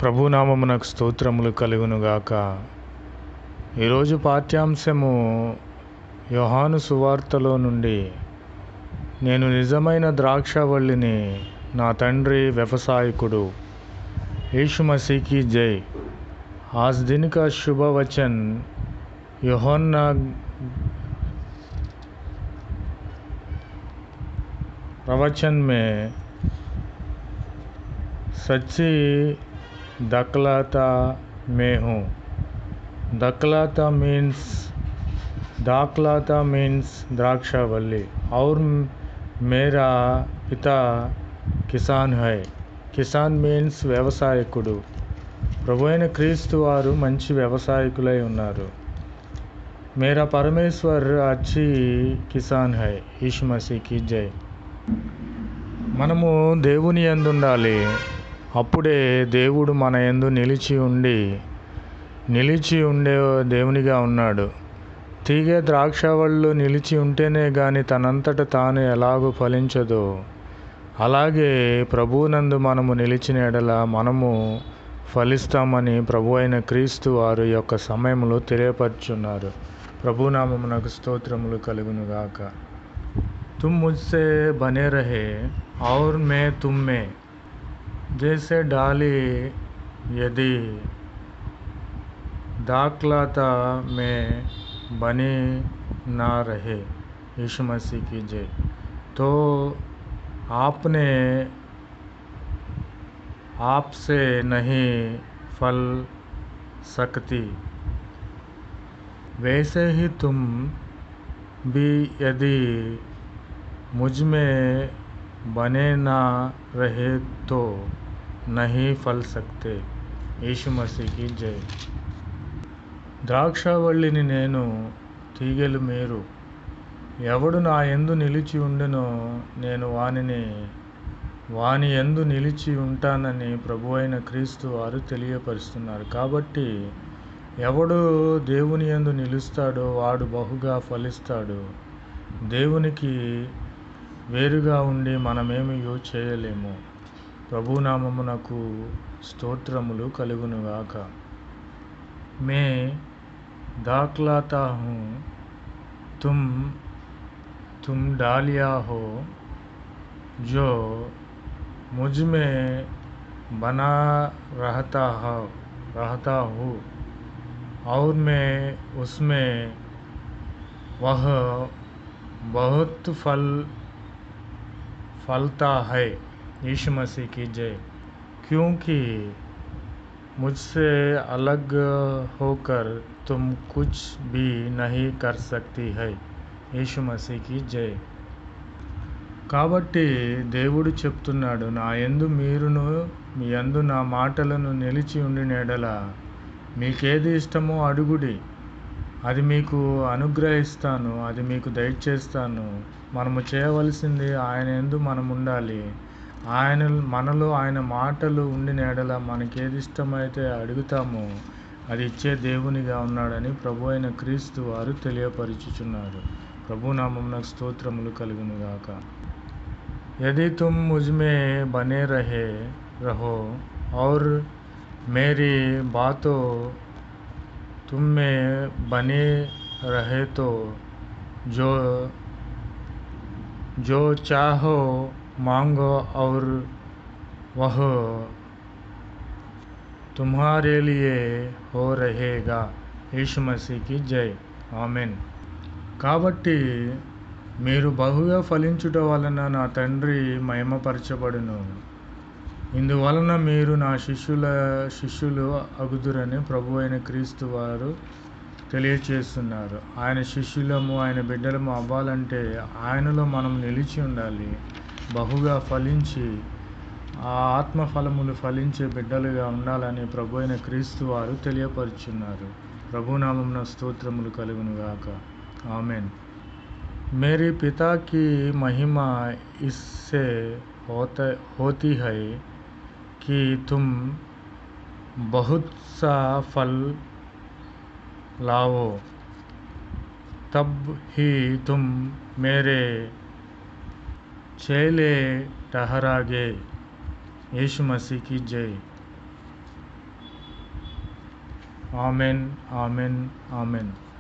ప్రభునామమునకు స్తోత్రములు కలుగునుగాక. ఈరోజు పాఠ్యాంశము యోహాను సువార్తలో నుండి, నేను నిజమైన ద్రాక్షవల్లిని, నా తండ్రి వ్యవసాయకుడు. यीशु मसीह की जय। आज दिन का शुभ वचन यूहन्ना प्रवचन में सच्ची दाखलाता में हूँ। दाखलाता मीन्स द्राक्षावल्ली और मेरा पिता किसान है। కిసాన్ మీన్స్ వ్యవసాయకుడు. ప్రభు అయిన క్రీస్తు వారు మంచి వ్యవసాయకులై ఉన్నారు. మేరా పరమేశ్వర్ అచ్చి కిసాన్ హై. యీషు మసీకి జై. మనము దేవుని యందు ఉండాలి. అప్పుడే దేవుడు మన యందు నిలిచి ఉండే దేవునిగా ఉన్నాడు. తీగ ద్రాక్షవల్లు నిలిచి ఉంటేనే గాని తనంతట తాను ఎలాగూ ఫలించదో, అలాగే ప్రభువునందు మనము నిలిచిన ఎడల మనము ఫలిస్తామని ప్రభు అయిన క్రీస్తు వారు యొక్క సమయంలో తెలియపరుచున్నారు. ప్రభునామమునకు స్తోత్రములు కలుగునుగాక. तुम मुझसे बने रहे और मैं तुम में, जैसे डाली यदि दाखलता में बनी ना रहे। यीशु मसीह की जय। तो आपसे नहीं फल सकती, वैसे ही तुम भी यदि मुझ में बने ना रहे तो नहीं फल सकते। यीशु मसीह की जय। ద్రాక్షవల్లిని నేను, తీగలు మీరు. ఎవడు నా యందు నిలిచి ఉండునో నేను వాని యందు నిలిచి ఉంటానని ప్రభు అయిన క్రీస్తు వారు తెలియపరుస్తున్నారు. కాబట్టి ఎవడు దేవుని యందు నిలుస్తాడో వాడు బహుగా ఫలిస్తాడు. దేవునికి వేరుగా ఉండి మనమేమీ చేయలేము. ప్రభునామమునకు స్తోత్రములు కలుగునుగాక. మే దాఖలాతా హూ, तुम डालिया हो जो मुझ में बना रहता हूँ और मैं उसमें, वह बहुत फलता है। यीशु मसीह की जय। क्योंकि मुझसे अलग होकर तुम कुछ भी नहीं कर सकती है। యేసు మసీకి జై. కాబట్టి దేవుడు చెప్తున్నాడు, నా యందు మీరును మీ యందు నా మాటలను నిలిచి ఉండిన ఎడల మీకేది ఇష్టమో అడుగుడి, అది మీకు అనుగ్రహిస్తాను, అది మీకు దయచేస్తాను. మనము చేయవలసింది ఆయన యందు మనం ఉండాలి. మనలో ఆయన మాటలు ఉండిన ఎడల మనకేది ఇష్టమైతే అడుగుతామో అది ఇచ్చే దేవునిగా ఉన్నాడని ప్రభు అయిన క్రీస్తు వారు తెలియపరుచుచున్నారు. ప్రభునామమునకు స్తోత్రములు కలుగునుగాక. यदि तुम मुझ में बने रहो और मेरी बातों तुम में बने रहे तो जो चाहो मांगो और वह तुम्हारे लिए हो रहेगा। यीशु मसीह की जय। ఆమెన్. కాబట్టి మీరు బహుగా ఫలించుట వలన నా తండ్రి మహిమపరచబడును. ఇందువలన మీరు నా శిష్యులు అగుదురని ప్రభు అయిన క్రీస్తు వారు తెలియచేస్తున్నారు. ఆయన శిష్యులము, ఆయన బిడ్డలము అవ్వాలంటే ఆయనలో మనం నిలిచి ఉండాలి. బహుగా ఫలించి ఆ ఆత్మఫలములు ఫలించే బిడ్డలుగా ఉండాలని ప్రభు అయిన క్రీస్తు వారు తెలియపరుచున్నారు. ప్రభునామమున స్తోత్రములు కలుగునుగాక. आमेन। मेरे पिता की महिमा इससे होती है कि तुम बहुत सा फल लाओ, तब ही तुम मेरे चेले ठहरागे। यीशु मसीह की जय। ఆమెన్. ఆమెన్. ఆమెన్.